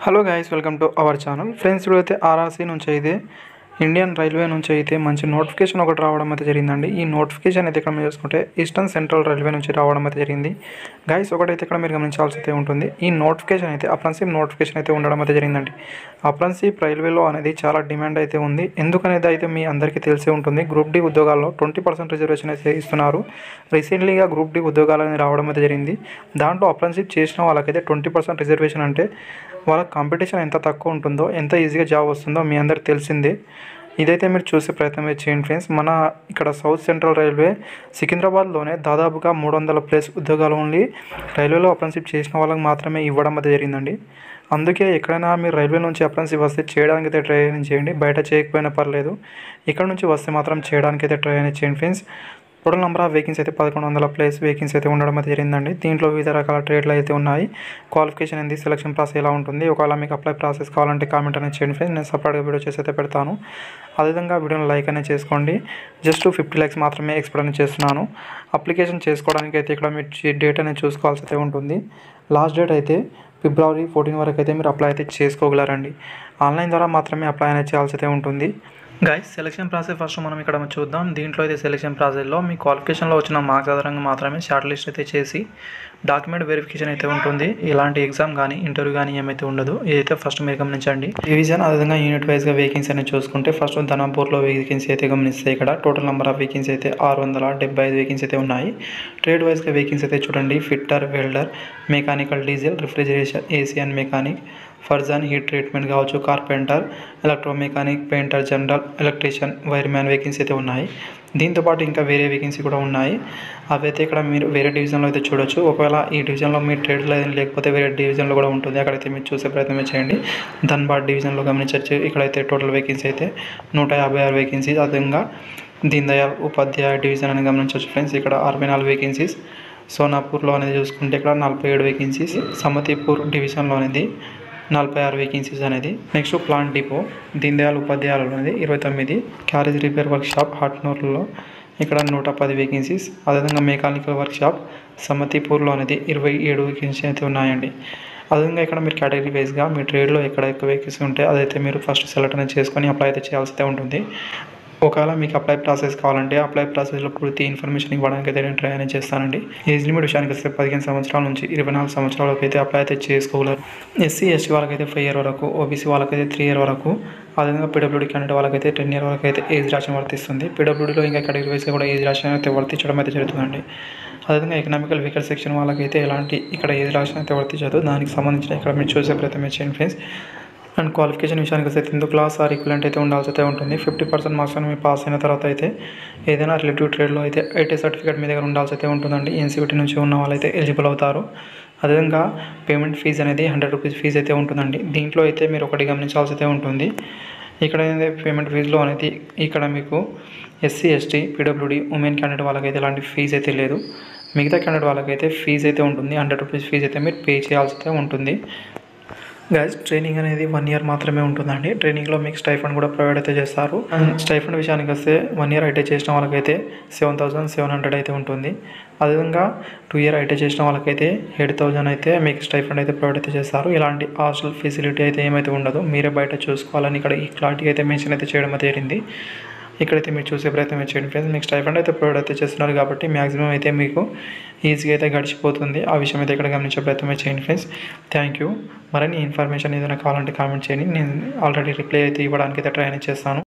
Hello guys, welcome to our channel. Friends, ఇప్పుడైతే RRC నుంచి అయితే ఇండియన్ రైల్వే నుంచి అయితే మంచి నోటిఫికేషన్ ఒకటి రావడం అయితే జరిగిందండి. ఈ నోటిఫికేషన్ అయితే ఇక్కడ మీరు చూసుకుంటే ఈస్టర్న్ సెంట్రల్ రైల్వే నుంచి రావడం అయితే జరిగింది. గైస్, ఒకటైతే ఇక్కడ మీరు గమనించాల్సి అయితే ఉంటుంది. ఈ నోటిఫికేషన్ అయితే అప్రెంటిస్‌షిప్ నోటిఫికేషన్ అయితే ఉండడం అయితే జరిగిందండి. అప్రెంటిస్‌షిప్ రైల్వేలో అనేది చాలా డిమాండ్ అయితే ఉంది. ఎందుకనేది అయితే మీ అందరికీ తెలిసే ఉంటుంది. గ్రూప్ డి ఉద్యోగాల్లో 20% రిజర్వేషన్ అయితే ఇస్తున్నారు. రీసెంట్లీగా గ్రూప్ డి ఉద్యోగాలు అనేది రావడం అయితే జరిగింది. దాంట్లో అప్రెంటిస్‌షిప్ చేసిన వాళ్ళకైతే 20% రిజర్వేషన్ అంటే వాళ్ళ కాంపిటీషన్ ఎంత తక్కువ ఉంటుందో, ఎంత ఈజీగా జాబ్ వస్తుందో మీ అందరికి తెలిసిందే. ఇదైతే మీరు చూసే ప్రయత్నం చేయండి ఫ్రెండ్స్. మన ఇక్కడ సౌత్ సెంట్రల్ రైల్వే సికింద్రాబాద్లోనే దాదాపుగా 300+ ఉద్యోగాలు ఓన్లీ రైల్వేలో అప్రెంటిస్‌షిప్ చేసిన వాళ్ళకి మాత్రమే ఇవ్వడం అయితే జరిగిందండి. అందుకే ఎక్కడైనా మీరు రైల్వే నుంచి అప్రెంటిస్‌షిప్ వస్తే చేయడానికి అయితే ట్రై చేయండి. బయట చేయకపోయినా పర్లేదు, ఇక్కడ నుంచి వస్తే మాత్రం చేయడానికి అయితే ట్రై చేయండి friends. Total number of vacancy అయితే 1100+ వేకెన్సీ అయితే ఉండడం అయితే జరిగిందండి. దీంట్లో వివిధ రకాల ట్రేడ్లు అయితే ఉన్నాయి. క్వాలిఫికేషన్ ఏంది, సెలక్షన్ ప్రాసెస్ ఎలా ఉంటుంది, ఒకవేళ మీకు అప్లై ప్రాసెస్ కావాలంటే కామెంట్ అనేది చేయండి ఫ్రెండ్స్. నేను సపరేట్గా వీడియో చేసి అయితే పెడతాను. అదేవిధంగా వీడియోని లైక్ అనేది చేసుకోండి. జస్ట్ 50 లైక్స్ మాత్రమే ఎక్స్పెక్ట్ అనేది చేస్తున్నాను. అప్లికేషన్ చేసుకోవడానికి అయితే ఇక్కడ మీరు డేట్ అనేది చూసుకోవాల్సి అయితే ఉంటుంది. లాస్ట్ డేట్ అయితే February 14 వరకు అయితే మీరు అప్లై అయితే చేసుకోగలరండి. ఆన్లైన్ ద్వారా మాత్రమే అప్లై అనేది చేయాల్సి అయితే ఉంటుంది. గైస్, సెలక్షన్ ప్రాసెస్ ఫస్ట్ మనం ఇక్కడ చూద్దాం. దీంట్లో అయితే సెలక్షన్ ప్రాసెస్లో మీ క్వాలిఫికేషన్లో వచ్చిన మార్క్స్ ఆధారంగా మాత్రమే షార్ట్ లిస్ట్ అయితే చేసి డాక్యుమెంట్ వెరిఫికేషన్ అయితే ఉంటుంది. ఎలాంటి ఎగ్జామ్ కానీ ఇంటర్వ్యూ కానీ ఏమైతే ఉండదు. ఇదైతే ఫస్ట్ మీరు గమనించండి. డివిజన్ అదేవిధంగా యూనిట్ వైజ్గా వేకెన్సీ అనేది చూసుకుంటే ఫస్ట్ ధనాపూర్లో వేకెన్సీ అయితే గమనిస్తే ఇక్కడ టోటల్ నెంబర్ ఆఫ్ వేకెన్సీ అయితే 675 వేకెన్సీ అయితే ఉన్నాయి. ట్రేడ్ వైజ్గా వేకెన్సీ అయితే చూడండి. Fitter, welder, mechanical, diesel, refrigeration, AC and mechanic, ఫర్జన్, హీట్ ట్రీట్మెంట్ కావచ్చు, carpenter, electromechanic, painter, general electrician, wireman vacancy అయితే ఉన్నాయి. దీంతోపాటు ఇంకా వేరే వేకెన్సీ కూడా ఉన్నాయి. అవైతే ఇక్కడ మీరు వేరే డివిజన్లో అయితే చూడొచ్చు. ఒకవేళ ఈ డివిజన్లో మీ ట్రేడ్లో లేకపోతే వేరే డివిజన్లో కూడా ఉంటుంది. అక్కడైతే మీరు చూసే ప్రయత్నం చేయండి. ధన్బాద్ డివిజన్లో గమనించవచ్చు. ఇక్కడైతే టోటల్ వేకెన్సీ అయితే 156 వేకెన్సీ. అదేవిధంగా దీన్ దయాళ్ ఉపాధ్యాయ డివిజన్ అని గమనించవచ్చు ఫ్రెండ్స్. ఇక్కడ 64 వేకెన్సీస్. సోనాపూర్లో అనేది చూసుకుంటే ఇక్కడ 47 వేకెన్సీస్. సమతీపూర్ డివిజన్లో అనేది 46 వేకెన్సీస్ అనేది. Next plant depot Deen Dayal ఉపాధ్యాయులు అనేది 29. క్యారేజ్ రిపేర్ వర్క్షాప్ హాట్నూర్లో ఇక్కడ 110 వేకెన్సీస్. అదేవిధంగా మెకానికల్ వర్క్షాప్ సమతీపూర్లో అనేది 27 వేకెన్సీ అయితే ఉన్నాయండి. అదేవిధంగా ఇక్కడ మీరు కేటగిరీ వైజ్గా మీ ట్రేడ్లో ఎక్కడ ఎక్కువ వేకెన్సీ ఉంటే అదైతే మీరు ఫస్ట్ సెలెక్ట్ అనేది చేసుకొని అప్లై అయితే చేయాల్సి అయితే ఉంటుంది. ఒకవేళ మీకు అప్లై ప్రాసెస్ కావాలంటే అప్లై ప్రాసెస్లో పూర్తి ఇన్ఫర్మేషన్ ఇవ్వడానికి అయితే నేను ట్రై అనేది చేస్తానండి. ఏజ్ లిమిట్ విషయానికి వస్తే 15 సంవత్సరాల నుంచి 24 సంవత్సరాలకు అయితే అప్లై అయితే చేసుకోగలరు. ఎస్సీ ఎస్టీ వాళ్ళకైతే 5 ఇయర్ వరకు, ఓబీసీ వాళ్ళకైతే 3 ఇయర్ వరకు, అదేవిధంగా పీడబ్ల్యూడీ క్యాండిడేట్ వాళ్ళకైతే 10 ఇయర్ వరకు అయితే ఏజ్ రాషన్ వర్తిస్తుంది. పీడబ్ల్యూడీలో ఇంకా కేటగిరీ వైజ్గా కూడా ఏజ్ రాషన్ అయితే వర్తించడం అయితే జరుగుతుందండి. అదేవిధంగా ఎకనామికల్ వీకర్ సెక్షన్ వాళ్ళకైతే ఎలాంటి ఇక్కడ ఏజ్ రాషన్ అయితే వర్తించదు. దానికి సంబంధించిన ఇక్కడ మీరు చూసే ప్రయత్నం చేయండి ఫ్రెండ్స్. అండ్ క్వాలిఫికేషన్ విషయానికి వస్తే 10th క్లాస్ ఆర్ ఈక్వలెంట్ అయితే ఉండాల్సి అయితే ఉంటుంది. 50% మార్క్స్ అని మీరు పాస్ అయిన తర్వాత అయితే ఏదైనా రిలేటివ్ ట్రేడ్లో అయితే ఐటీ సర్టిఫికేట్ మీ దగ్గర ఉండాల్సి అయితే ఉంటుందండి. ఎన్సీబీటీ నుంచి ఉన్న వాళ్ళైతే ఎలిజిబుల్ అవుతారు. అదేవిధంగా పేమెంట్ ఫీజు అనేది 100 రూపీస్ ఫీజు అయితే ఉంటుందండి. దీంట్లో అయితే మీరు ఒకటి గమనించాల్సి అయితే ఉంటుంది. ఇక్కడ పేమెంట్ ఫీజులో అనేది ఇక్కడ మీకు SC ST PWD women candidate వాళ్ళకైతే ఎలాంటి ఫీజు అయితే లేదు. మిగతా క్యాండిడేట్ వాళ్ళకైతే ఫీజు అయితే ఉంటుంది. 100 రూపీస్ ఫీజు అయితే మీరు పే చేయాల్సి అయితే ఉంటుంది. గైస్, ట్రైనింగ్ అనేది 1 ఇయర్ మాత్రమే ఉంటుందండి. ట్రైనింగ్లో మీకు స్టైఫండ్ కూడా ప్రొవైడ్ అయితే చేస్తారు. అండ్ స్టైఫండ్ విషయానికి వస్తే 1 ఇయర్ ఐటీ చేసిన వాళ్ళకైతే 7,700 అయితే ఉంటుంది. అదేవిధంగా 2 ఇయర్ ఐటీ చేసిన వాళ్ళకైతే 8,000 అయితే మీకు స్టైఫండ్ అయితే ప్రొవైడ్ అయితే చేస్తారు. ఇలాంటి హాస్టల్ ఫెసిలిటీ అయితే ఏమైతే ఉండదు. మీరే బయట చూసుకోవాలని ఇక్కడ ఈ క్లారిటీ అయితే మెన్షన్ అయితే చేయడం అయితే జరిగింది. ఇక్కడైతే మీరు చూసే ప్రయత్నం చేయండి ఫ్రెండ్స్. మీకు స్టైఫండ్ అయితే ప్రొవైడ్ అయితే చేస్తున్నారు కాబట్టి మ్యాక్సిమం అయితే మీకు ఈజీగా అయితే గడిచిపోతుంది. ఆ విషయం అయితే ఇక్కడ గమనించే ప్రయత్నం చేయండి ఫ్రెండ్స్. Thank you. మరిన్ని ఇన్ఫర్మేషన్ ఏదైనా కావాలంటే కామెంట్ చేయండి. నేను ఆల్రెడీ రిప్లై అయితే ఇవ్వడానికి అయితే ట్రై చేస్తాను.